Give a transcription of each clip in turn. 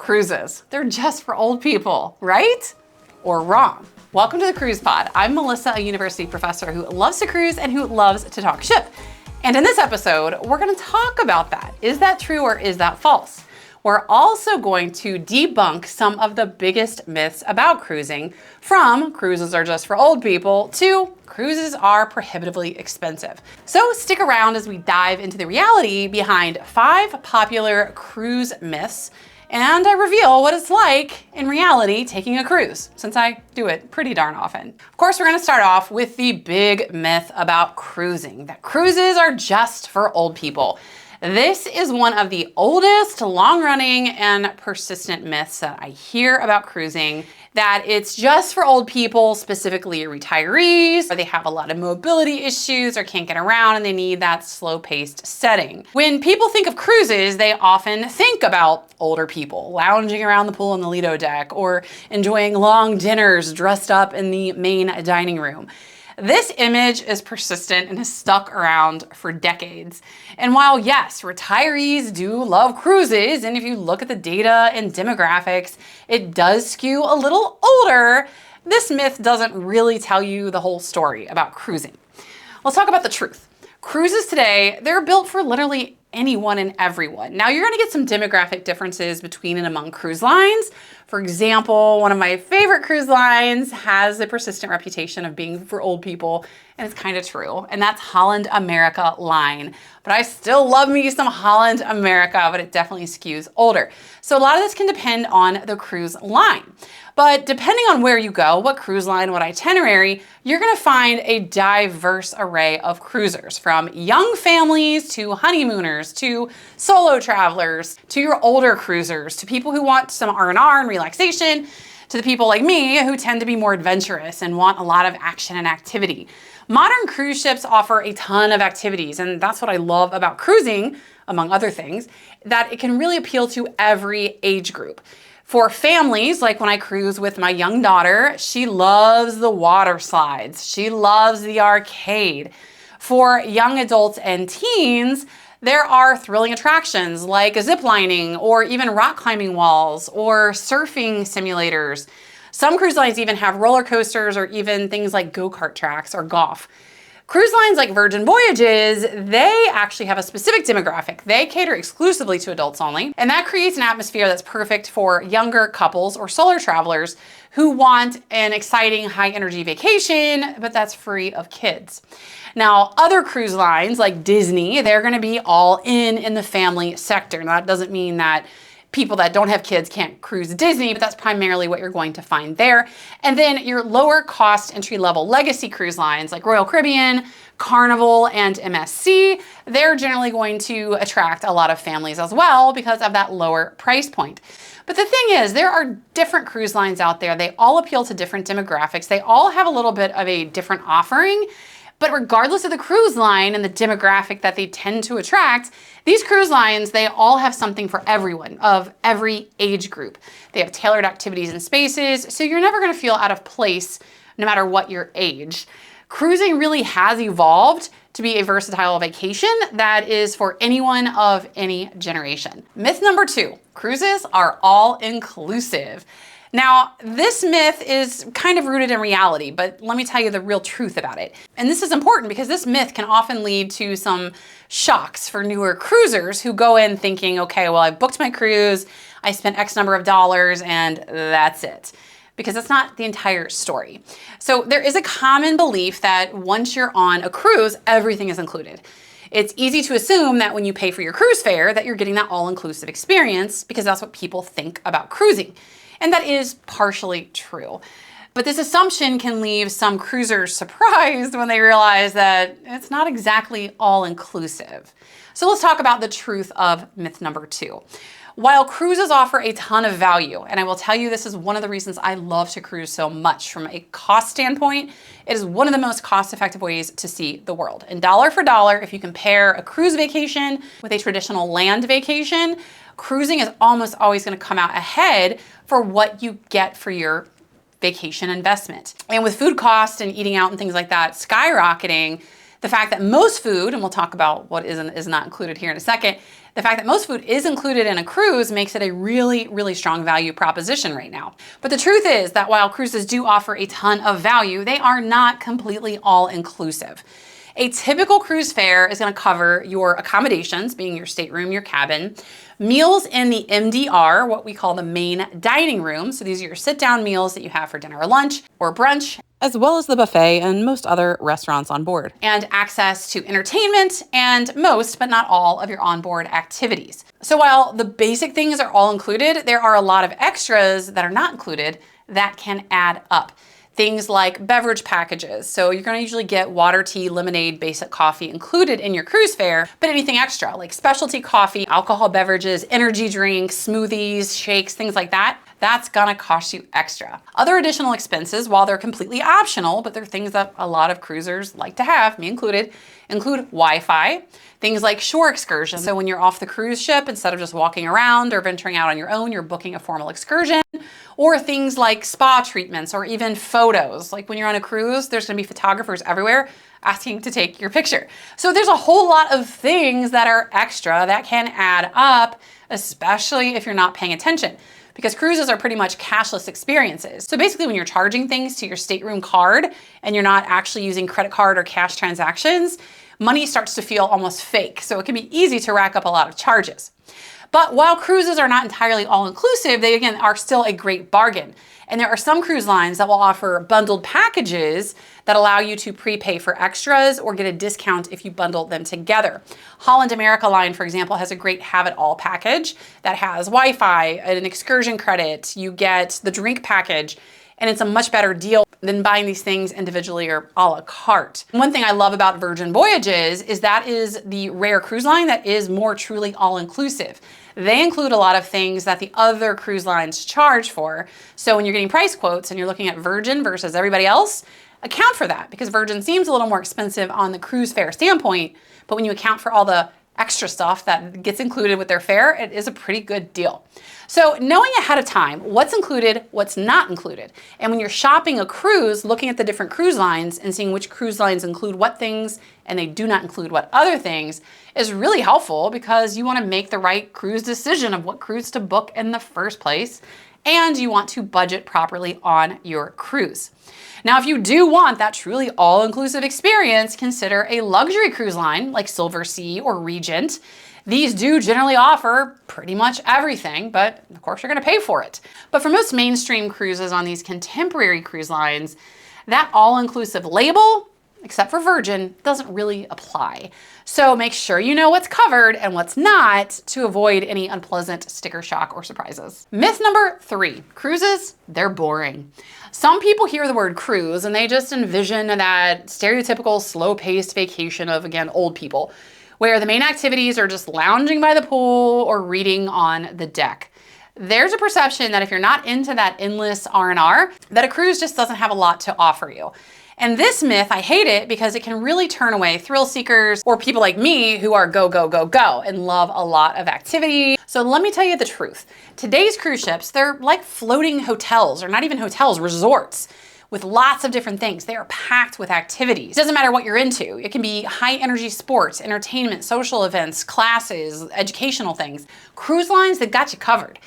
cruises. They're just for old people, right? Or wrong. Welcome to the Cruise Pod. I'm Melissa, a university professor who loves to cruise and who loves to talk ship. And in this episode, we're going to talk about that. Is that true or is that false? We're also going to debunk some of the biggest myths about cruising, from cruises are just for old people to cruises are prohibitively expensive. So stick around as we dive into the reality behind 5 popular cruise myths, and I reveal what it's like in reality taking a cruise, since I do it pretty darn often. Of course, we're gonna start off with the big myth about cruising, that cruises are just for old people. This is one of the oldest, long-running, and persistent myths that I hear about cruising, that it's just for old people, specifically retirees, or they have a lot of mobility issues or can't get around and they need that slow-paced setting. When people think of cruises, they often think about older people lounging around the pool on the Lido deck or enjoying long dinners dressed up in the main dining room. This image is persistent and has stuck around for decades. And while yes, retirees do love cruises, and if you look at the data and demographics, it does skew a little older, this myth doesn't really tell you the whole story about cruising. Let's talk about the truth. Cruises today, they're built for literally anyone and everyone. Now, you're gonna get some demographic differences between and among cruise lines. For example, one of my favorite cruise lines has a persistent reputation of being for old people, and it's kind of true, and that's Holland America Line. But I still love me some Holland America, but it definitely skews older. So a lot of this can depend on the cruise line. But depending on where you go, what cruise line, what itinerary, you're gonna find a diverse array of cruisers, from young families to honeymooners to solo travelers to your older cruisers to people who want some R&R and relaxation to the people like me who tend to be more adventurous and want a lot of action and activity. Modern cruise ships offer a ton of activities, and that's what I love about cruising, among other things, that it can really appeal to every age group. For families, like when I cruise with my young daughter, she loves the water slides. She loves the arcade. For young adults and teens, there are thrilling attractions like zip lining or even rock climbing walls or surfing simulators. Some cruise lines even have roller coasters or even things like go-kart tracks or golf. Cruise lines like Virgin Voyages, they actually have a specific demographic. They cater exclusively to adults only, and that creates an atmosphere that's perfect for younger couples or solo travelers who want an exciting high-energy vacation, but that's free of kids. Now, other cruise lines like Disney, they're gonna be all in the family sector. Now, that doesn't mean that people that don't have kids can't cruise Disney, but that's primarily what you're going to find there. And then your lower cost entry-level legacy cruise lines like Royal Caribbean, Carnival, and MSC, they're generally going to attract a lot of families as well because of that lower price point. But the thing is, there are different cruise lines out there. They all appeal to different demographics. They all have a little bit of a different offering. But regardless of the cruise line and the demographic that they tend to attract, these cruise lines, they all have something for everyone of every age group. They have tailored activities and spaces, so you're never gonna feel out of place no matter what your age. Cruising really has evolved to be a versatile vacation that is for anyone of any generation. Myth number 2, cruises are all inclusive. Now, this myth is kind of rooted in reality, but let me tell you the real truth about it. And this is important because this myth can often lead to some shocks for newer cruisers who go in thinking, okay, well, I booked my cruise, I spent X number of dollars, and that's it. Because that's not the entire story. So there is a common belief that once you're on a cruise, everything is included. It's easy to assume that when you pay for your cruise fare that you're getting that all-inclusive experience because that's what people think about cruising. And that is partially true. But this assumption can leave some cruisers surprised when they realize that it's not exactly all-inclusive. So let's talk about the truth of myth number 2. While cruises offer a ton of value, and I will tell you this is one of the reasons I love to cruise so much from a cost standpoint, it is one of the most cost-effective ways to see the world. And dollar for dollar, if you compare a cruise vacation with a traditional land vacation, cruising is almost always gonna come out ahead for what you get for your vacation investment. And with food costs and eating out and things like that skyrocketing, The fact that most food, and we'll talk about what is not included here in a second, the fact that most food is included in a cruise makes it a really, really strong value proposition right now. But the truth is that while cruises do offer a ton of value, they are not completely all inclusive. A typical cruise fare is going to cover your accommodations, being your stateroom, your cabin, meals in the MDR, what we call the main dining room. So these are your sit-down meals that you have for dinner or lunch or brunch, as well as the buffet and most other restaurants on board, and access to entertainment and most, but not all, of your onboard activities. So while the basic things are all included, there are a lot of extras that are not included that can add up. Things like beverage packages. So you're gonna usually get water, tea, lemonade, basic coffee included in your cruise fare, but anything extra like specialty coffee, alcohol beverages, energy drinks, smoothies, shakes, things like that, that's gonna cost you extra. Other additional expenses, while they're completely optional, but they're things that a lot of cruisers like to have, me included, include Wi-Fi, things like shore excursions. So when you're off the cruise ship, instead of just walking around or venturing out on your own, you're booking a formal excursion, or things like spa treatments or even photos. Like when you're on a cruise, there's gonna be photographers everywhere asking to take your picture. So there's a whole lot of things that are extra that can add up, especially if you're not paying attention, because cruises are pretty much cashless experiences. So basically when you're charging things to your stateroom card and you're not actually using credit card or cash transactions, money starts to feel almost fake. So it can be easy to rack up a lot of charges. But while cruises are not entirely all-inclusive, they again are still a great bargain. And there are some cruise lines that will offer bundled packages that allow you to prepay for extras or get a discount if you bundle them together. Holland America Line, for example, has a great have it all package that has Wi-Fi, an excursion credit, you get the drink package, and it's a much better deal than buying these things individually or a la carte. One thing I love about Virgin Voyages is that is the rare cruise line that is more truly all-inclusive. They include a lot of things that the other cruise lines charge for. So when you're getting price quotes and you're looking at Virgin versus everybody else, account for that, because Virgin seems a little more expensive on the cruise fare standpoint, but when you account for all the extra stuff that gets included with their fare, it is a pretty good deal. So knowing ahead of time what's included, what's not included, and when you're shopping a cruise, looking at the different cruise lines and seeing which cruise lines include what things and they do not include what other things is really helpful, because you want to make the right cruise decision of what cruise to book in the first place, and you want to budget properly on your cruise. Now, if you do want that truly all-inclusive experience, consider a luxury cruise line like Silversea or Regent. These do generally offer pretty much everything, but of course you're gonna pay for it. But for most mainstream cruises on these contemporary cruise lines, that all-inclusive label, except for Virgin, doesn't really apply. So make sure you know what's covered and what's not to avoid any unpleasant sticker shock or surprises. Myth number 3, cruises, they're boring. Some people hear the word cruise and they just envision that stereotypical slow-paced vacation of, again, old people, where the main activities are just lounging by the pool or reading on the deck. There's a perception that if you're not into that endless R&R, that a cruise just doesn't have a lot to offer you. And this myth, I hate it because it can really turn away thrill seekers or people like me who are go, go, go, go and love a lot of activity. So let me tell you the truth. Today's cruise ships, they're like floating hotels, or not even hotels, resorts, with lots of different things. They are packed with activities. It doesn't matter what you're into. It can be high energy sports, entertainment, social events, classes, educational things. Cruise lines, they've got you covered.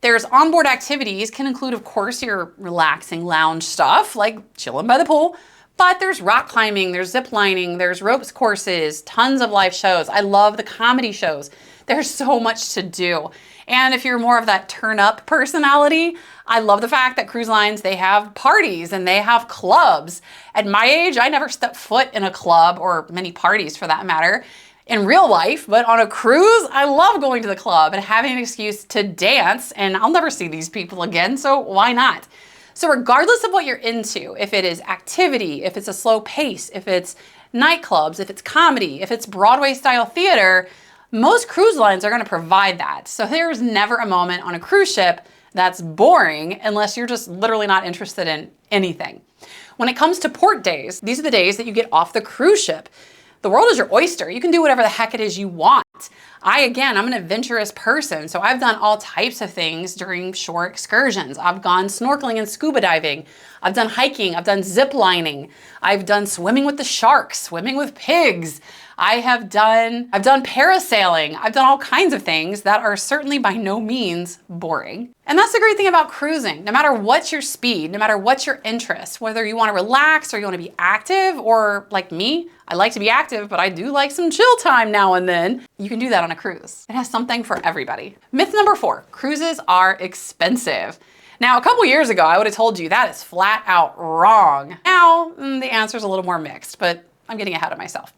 There's onboard activities, can include, of course, your relaxing lounge stuff, like chilling by the pool, but there's rock climbing, there's zip lining, there's ropes courses, tons of live shows. I love the comedy shows. There's so much to do. And if you're more of that turn up personality, I love the fact that cruise lines, they have parties and they have clubs. At my age, I never stepped foot in a club, or many parties for that matter, in real life, but on a cruise, I love going to the club and having an excuse to dance, and I'll never see these people again, so why not? So regardless of what you're into, if it is activity, if it's a slow pace, if it's nightclubs, if it's comedy, if it's Broadway style theater, most cruise lines are gonna provide that. So there's never a moment on a cruise ship that's boring unless you're just literally not interested in anything. When it comes to port days, these are the days that you get off the cruise ship. The world is your oyster. You can do whatever the heck it is you want. I'm an adventurous person, so I've done all types of things during shore excursions. I've gone snorkeling and scuba diving. I've done hiking. I've done zip lining. I've done swimming with the sharks, swimming with pigs. I've done parasailing. I've done all kinds of things that are certainly by no means boring. And that's the great thing about cruising. No matter what's your speed, no matter what's your interest, whether you want to relax or you want to be active, or like me, I like to be active, but I do like some chill time now and then, you can do that on a cruise. It has something for everybody. Myth number 4, cruises are expensive. Now, a couple years ago, I would have told you that is flat out wrong. Now, the answer is a little more mixed, but I'm getting ahead of myself.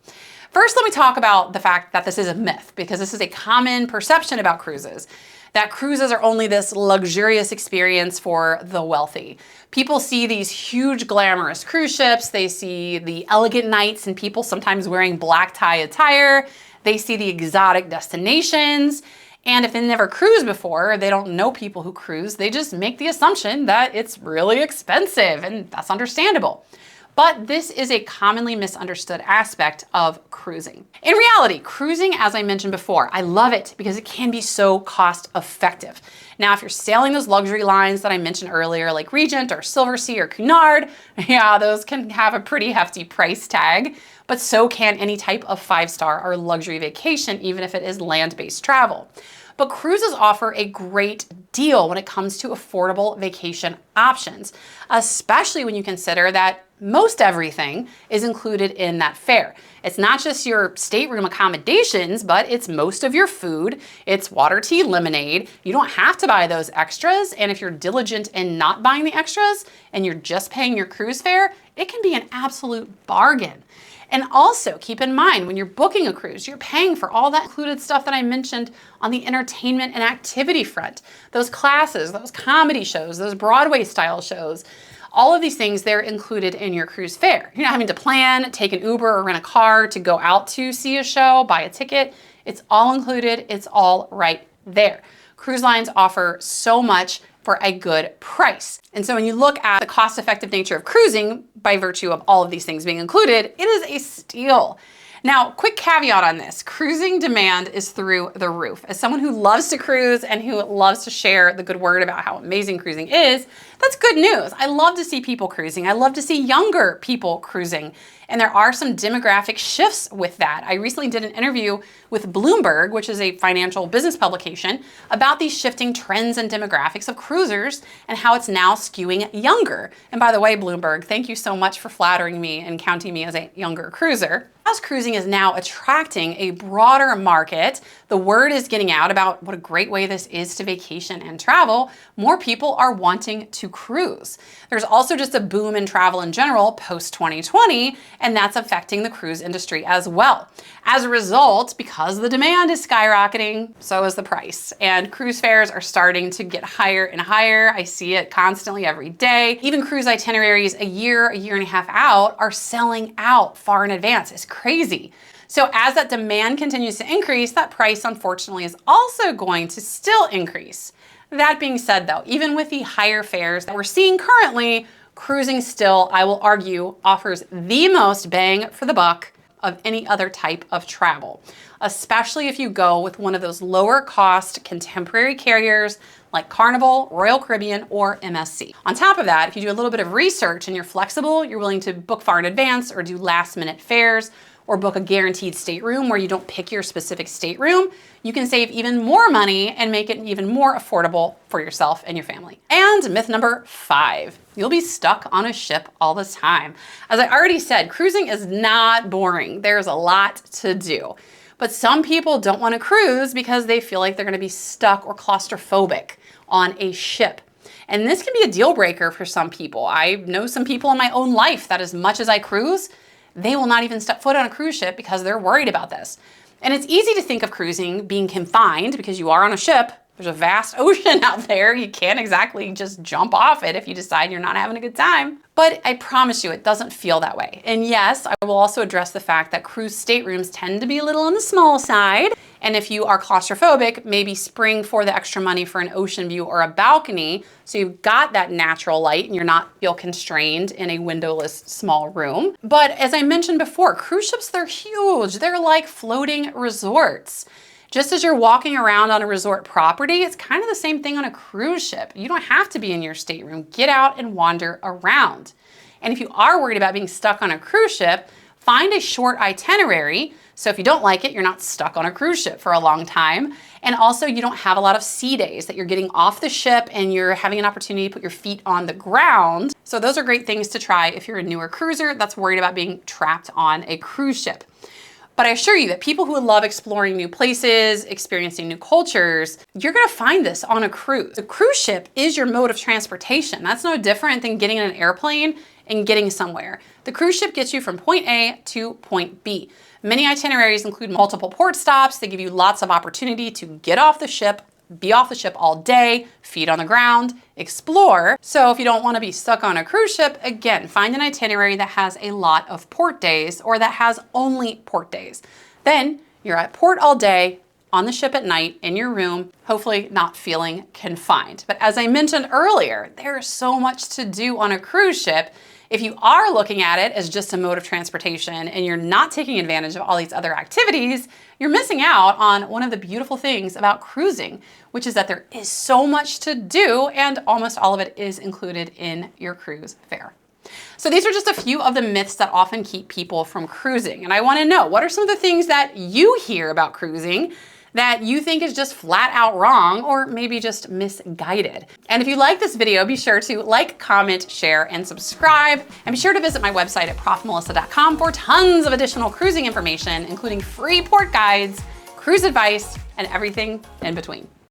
First, let me talk about the fact that this is a myth, because this is a common perception about cruises, that cruises are only this luxurious experience for the wealthy. People see these huge glamorous cruise ships, they see the elegant nights and people sometimes wearing black tie attire, they see the exotic destinations, and if they never cruised before, they don't know people who cruise, they just make the assumption that it's really expensive, and that's understandable. But this is a commonly misunderstood aspect of cruising. In reality, cruising, as I mentioned before, I love it because it can be so cost effective. Now, if you're sailing those luxury lines that I mentioned earlier, like Regent or Silversea or Cunard, yeah, those can have a pretty hefty price tag, but so can any type of 5-star or luxury vacation, even if it is land-based travel. But cruises offer a great deal when it comes to affordable vacation options, especially when you consider that most everything is included in that fare. It's not just your stateroom accommodations, but it's most of your food, it's water, tea, lemonade. You don't have to buy those extras, and if you're diligent in not buying the extras and you're just paying your cruise fare, it can be an absolute bargain. And also keep in mind, when you're booking a cruise, you're paying for all that included stuff that I mentioned on the entertainment and activity front. Those classes, those comedy shows, those Broadway style shows, all of these things, they're included in your cruise fare. You're not having to plan, take an Uber or rent a car to go out to see a show, buy a ticket. It's all included, it's all right there. Cruise lines offer so much for a good price. And so when you look at the cost-effective nature of cruising, by virtue of all of these things being included, it is a steal. Now, quick caveat on this, cruising demand is through the roof. As someone who loves to cruise and who loves to share the good word about how amazing cruising is, that's good news. I love to see people cruising. I love to see younger people cruising. And there are some demographic shifts with that. I recently did an interview with Bloomberg, which is a financial business publication, about these shifting trends and demographics of cruisers and how it's now skewing younger. And by the way, Bloomberg, thank you so much for flattering me and counting me as a younger cruiser. As cruising is now attracting a broader market, the word is getting out about what a great way this is to vacation and travel. More people are wanting to cruise. There's also just a boom in travel in general post 2020, and that's affecting the cruise industry as well. As a result, because the demand is skyrocketing, so is the price. And cruise fares are starting to get higher and higher. I see it constantly every day. Even cruise itineraries a year and a half out are selling out far in advance. It's crazy. So as that demand continues to increase, that price unfortunately is also going to still increase. That being said though, even with the higher fares that we're seeing currently, cruising still, I will argue, offers the most bang for the buck of any other type of travel, especially if you go with one of those lower cost contemporary carriers like Carnival, Royal Caribbean, or MSC. On top of that, if you do a little bit of research and you're flexible, you're willing to book far in advance or do last minute fares, or book a guaranteed stateroom where you don't pick your specific stateroom, you can save even more money and make it even more affordable for yourself and your family. And myth number 5, you'll be stuck on a ship all the time. As I already said, cruising is not boring. There's a lot to do. But some people don't want to cruise because they feel like they're going to be stuck or claustrophobic on a ship. And this can be a deal breaker for some people. I know some people in my own life that as much as I cruise, they will not even step foot on a cruise ship because they're worried about this. And it's easy to think of cruising being confined because you are on a ship. There's a vast ocean out there. You can't exactly just jump off it if you decide you're not having a good time. But I promise you, it doesn't feel that way. And yes, I will also address the fact that cruise staterooms tend to be a little on the small side. And if you are claustrophobic, maybe spring for the extra money for an ocean view or a balcony, so you've got that natural light and you're not feel constrained in a windowless small room. But as I mentioned before, cruise ships, they're huge. They're like floating resorts. Just as you're walking around on a resort property, it's kind of the same thing on a cruise ship. You don't have to be in your stateroom. Get out and wander around. And if you are worried about being stuck on a cruise ship, find a short itinerary. So if you don't like it, you're not stuck on a cruise ship for a long time. And also you don't have a lot of sea days that you're getting off the ship and you're having an opportunity to put your feet on the ground. So those are great things to try if you're a newer cruiser that's worried about being trapped on a cruise ship. But I assure you that people who love exploring new places, experiencing new cultures, you're gonna find this on a cruise. A cruise ship is your mode of transportation. That's no different than getting in an airplane and getting somewhere. The cruise ship gets you from point A to point B. Many itineraries include multiple port stops. They give you lots of opportunity to get off the ship, be off the ship all day, feet on the ground, explore. So if you don't want to be stuck on a cruise ship, again, find an itinerary that has a lot of port days or that has only port days. Then you're at port all day, on the ship at night, in your room, hopefully not feeling confined. But as I mentioned earlier, there's so much to do on a cruise ship. If you are looking at it as just a mode of transportation and you're not taking advantage of all these other activities, you're missing out on one of the beautiful things about cruising, which is that there is so much to do and almost all of it is included in your cruise fare. So these are just a few of the myths that often keep people from cruising. And I want to know, what are some of the things that you hear about cruising that you think is just flat out wrong or maybe just misguided? And if you like this video, be sure to like, comment, share, and subscribe. And be sure to visit my website at profmelissa.com for tons of additional cruising information, including free port guides, cruise advice, and everything in between.